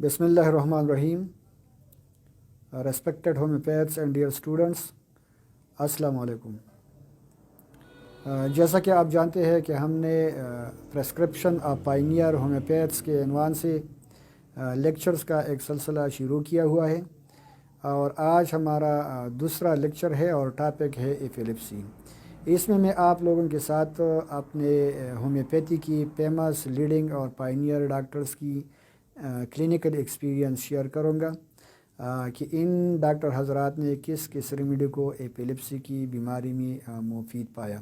بسم اللہ الرحمن الرحیم. Respected homeopaths and dear students, السلام علیکم. جیسا کہ آپ جانتے ہیں کہ ہم نے پریسکرپشن آف پائنیئر ہومیوپیتھس کے عنوان سے لیکچرز کا ایک سلسلہ شروع کیا ہوا ہے، اور آج ہمارا دوسرا لیکچر ہے اور ٹاپک ہے ایپیلیپسی. اس میں آپ لوگوں کے ساتھ اپنے ہومیوپیتھی کی فیمس لیڈنگ اور پائنیئر ڈاکٹرز کی کلینکل ایکسپیرینس شیئر کروں گا کہ ان ڈاکٹر حضرات نے کس کس ریمیڈی کو ایپیلیپسی کی بیماری میں مفید پایا.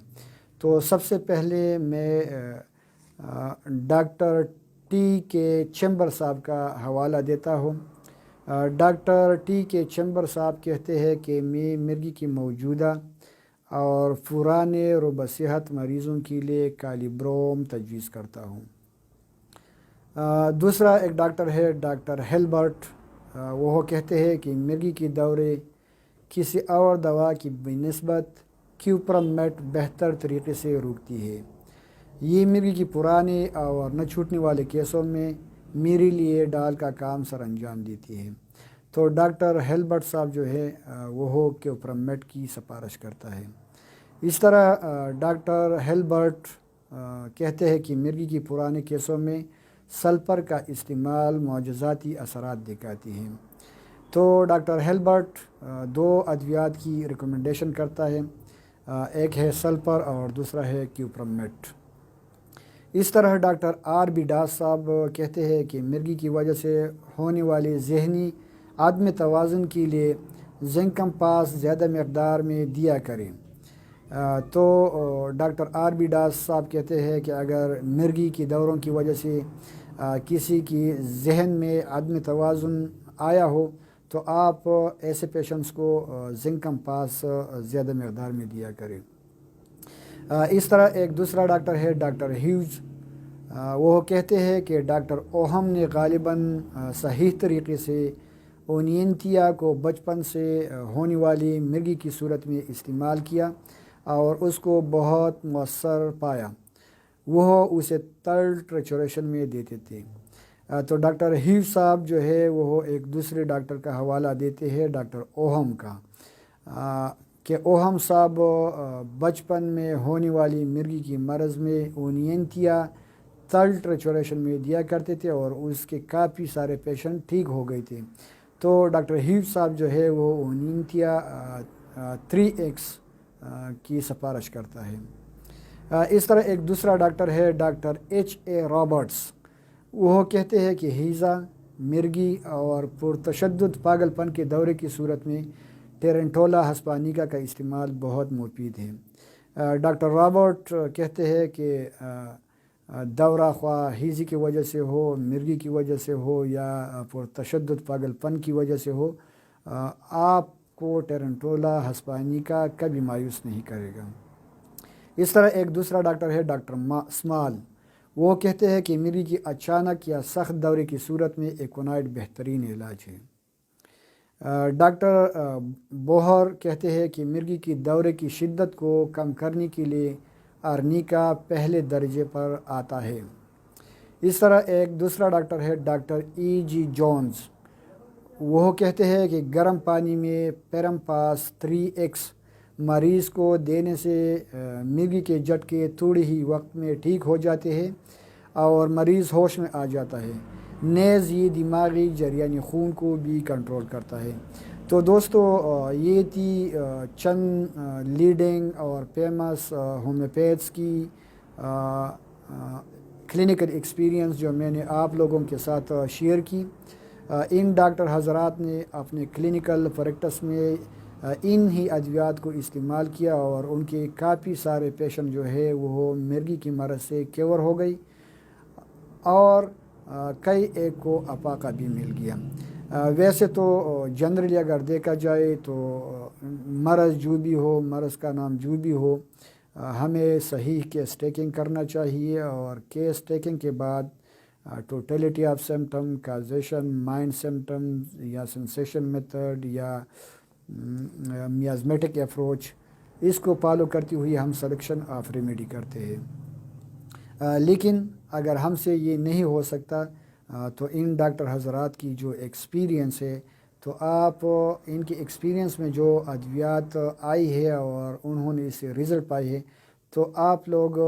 تو سب سے پہلے میں ڈاکٹر ٹی کے چیمبر صاحب کا حوالہ دیتا ہوں. ڈاکٹر ٹی کے چیمبر صاحب کہتے ہیں کہ میں مرگی کی موجودہ اور پرانے روبہ صحت مریضوں کے لیے کالیبروم تجویز کرتا ہوں. دوسرا ایک ڈاکٹر ہے ڈاکٹر ہیلبرٹ. وہ کہتے ہیں کہ مرگی کے دورے کسی اور دوا کی بنسبت کیوپرمیٹ بہتر طریقے سے روکتی ہے. یہ مرگی کی پرانے اور نہ چھوٹنے والے کیسوں میں میرے لیے ڈال کا کام سر انجام دیتی ہے. تو ڈاکٹر ہیلبرٹ صاحب جو ہے وہ کیوپرمیٹ کی سفارش کرتا ہے. اس طرح ڈاکٹر ہیلبرٹ کہتے ہیں کہ مرگی کی پرانے کیسوں میں سلفر کا استعمال معجزاتی اثرات دکھاتی ہیں. تو ڈاکٹر ہیلبرٹ دو ادویات کی ریکمنڈیشن کرتا ہے، ایک ہے سلفر اور دوسرا ہے کیوپرمیٹ. اس طرح ڈاکٹر آر بی داس صاحب کہتے ہیں کہ مرگی کی وجہ سے ہونے والے ذہنی عدم توازن کے لیے زنکم پاس زیادہ مقدار میں دیا کریں. تو ڈاکٹر آر بی داس صاحب کہتے ہیں کہ اگر مرگی کی دوروں کی وجہ سے کسی کی ذہن میں عدم توازن آیا ہو تو آپ ایسے پیشنٹس کو زنکم پاس زیادہ مقدار میں دیا کریں. اس طرح ایک دوسرا ڈاکٹر ہے ڈاکٹر ہیوز. وہ کہتے ہیں کہ ڈاکٹر اوہم نے غالباً صحیح طریقے سے اونینتیا کو بچپن سے ہونے والی مرگی کی صورت میں استعمال کیا اور اس کو بہت مؤثر پایا. وہ اسے تھرڈ ٹریچوریشن میں دیتے تھے. تو ڈاکٹر ہیو صاحب جو ہے وہ ایک دوسرے ڈاکٹر کا حوالہ دیتے ہیں ڈاکٹر اوہم کا، کہ اوہم صاحب بچپن میں ہونے والی مرگی کی مرض میں اونینتیا تھرڈ ٹریچوریشن میں دیا کرتے تھے اور اس کے کافی سارے پیشنٹ ٹھیک ہو گئے تھے. تو ڈاکٹر ہیو صاحب جو ہے وہ اونینتیا 3X کی سفارش کرتا ہے. اس طرح ایک دوسرا ڈاکٹر ہے ڈاکٹر ایچ اے رابرٹس. وہ کہتے ہیں کہ ہیزا، مرگی اور پرتشدد پاگل پن کے دورے کی صورت میں ٹیرنٹولا ہسپانیکا کا استعمال بہت مفید ہے. ڈاکٹر رابرٹ کہتے ہیں کہ دورہ خواہ ہیزی کی وجہ سے ہو، مرگی کی وجہ سے ہو یا پرتشدد پاگل پن کی وجہ سے ہو، آپ کو ٹیرنٹولا ہسپانیکا کبھی مایوس نہیں کرے گا. اس طرح ایک دوسرا ڈاکٹر ہے ڈاکٹر اسمال. وہ کہتے ہیں کہ مرگی کی اچانک یا سخت دورے کی صورت میں ایکونائڈ بہترین علاج ہے. ڈاکٹر بوہر کہتے ہیں کہ مرگی کی دورے کی شدت کو کم کرنے کے لیے ارنیکا پہلے درجے پر آتا ہے. اس طرح ایک دوسرا ڈاکٹر ہے ڈاکٹر ای جی جونز. وہ کہتے ہیں کہ گرم پانی میں پیرمپاس 3X مریض کو دینے سے مرگی کے جھٹکے تھوڑے ہی وقت میں ٹھیک ہو جاتے ہیں اور مریض ہوش میں آ جاتا ہے. نیز یہ دماغی جریان خون کو بھی کنٹرول کرتا ہے. تو دوستو یہ تھی چند لیڈنگ اور فیمس ہومیوپیتھس کی کلینکل ایکسپیرینس جو میں نے آپ لوگوں کے ساتھ شیئر کی. ان ڈاکٹر حضرات نے اپنے کلینکل پریکٹس میں ان ہی ادویات کو استعمال کیا اور ان کے کافی سارے پیشنٹ جو ہے وہ مرگی کی مرض سے کیور ہو گئی اور کئی ایک کو افاقہ بھی مل گیا. ویسے تو جنرلی اگر دیکھا جائے تو مرض جو بھی ہو، مرض کا نام جو بھی ہو، ہمیں صحیح کیس ٹیکنگ کرنا چاہیے اور کیس ٹیکنگ کے بعد totality of symptom, causation, mind symptoms یا سنسیشن میتھڈ یا میازمیٹک اپروچ، اس کو فالو کرتی ہوئی ہم سلیکشن آف ریمیڈی کرتے ہیں. لیکن اگر ہم سے یہ نہیں ہو سکتا تو ان ڈاکٹر حضرات کی جو ایکسپیرینس ہے تو آپ ان کے ایکسپیرینس میں جو ادویات آئی ہے اور انہوں نے اس سے رزلٹ پائی ہے تو آپ لوگ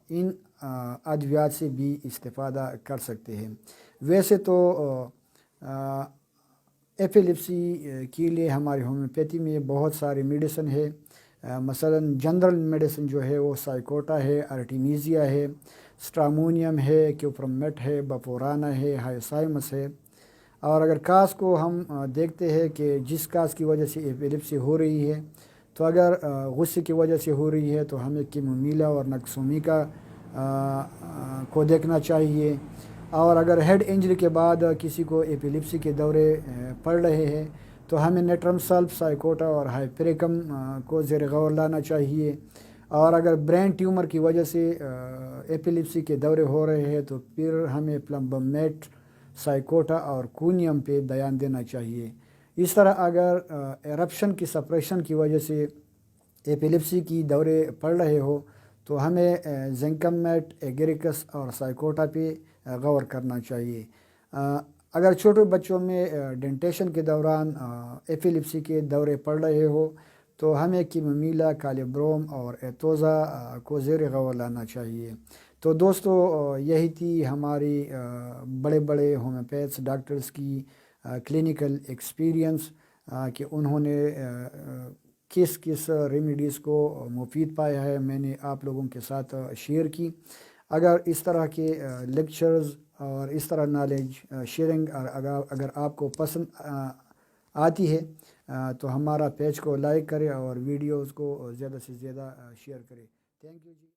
ان ادویات سے بھی استفادہ کر سکتے ہیں۔ ویسے تو ایپیلیپسی کے لیے ہماری ہومیوپیتھی میں بہت ساری میڈیسن ہے، مثلا جنرل میڈیسن جو ہے وہ سائیکوٹا ہے، ارٹیمیزیا ہے، اسٹرامونیم ہے، کیوپرمیٹ ہے، بپورانا ہے، ہائیسائمس ہے۔ اور اگر کاز کو ہم دیکھتے ہیں کہ جس کاز کی وجہ سے ایپیلیپسی ہو رہی ہے تو اگر غصے کی وجہ سے ہو رہی ہے تو ہمیں کیمومیلا اور نکسومیکا کو دیکھنا چاہیے۔ اور اگر ہیڈ انجری کے بعد کسی کو ایپیلیپسی کے دورے پڑ رہے ہیں تو ہمیں نیٹرم سلف، سائیکوٹا اور ہائپریکم کو زیر غور لانا چاہیے۔ اور اگر برین ٹیومر کی وجہ سے ایپیلیپسی کے دورے ہو رہے ہیں تو پھر ہمیں پلمبمیٹ، سائیکوٹا اور کونیم پہ دھیان دینا چاہیے۔ اس طرح اگر ایرپشن کی سپریشن کی وجہ سے ایپیلیپسی کی دورے پڑ رہے ہو تو ہمیں زنکمیٹ، ایگریکس اور سائیکوٹا پہ غور کرنا چاہیے۔ اگر چھوٹے بچوں میں ڈینٹیشن کے دوران ایپیلیپسی کے دورے پڑ رہے ہو تو ہمیں کیمومیلا، کالیبروم اور ایتوزا کو زیر غور لانا چاہیے۔ تو دوستو یہی تھی ہماری بڑے بڑے ہومیوپیتھس ڈاکٹرز کی کلینیکل ایکسپیرینس کہ انہوں نے کس کس ریمیڈیز کو مفید پایا ہے، میں نے آپ لوگوں کے ساتھ شیئر کی۔ اگر اس طرح کے لیکچرز اور اس طرح نالج شیئرنگ اگر آپ کو پسند آتی ہے تو ہمارا پیج کو لائک کرے اور ویڈیوز کو زیادہ سے زیادہ شیئر کرے۔ Thank you G.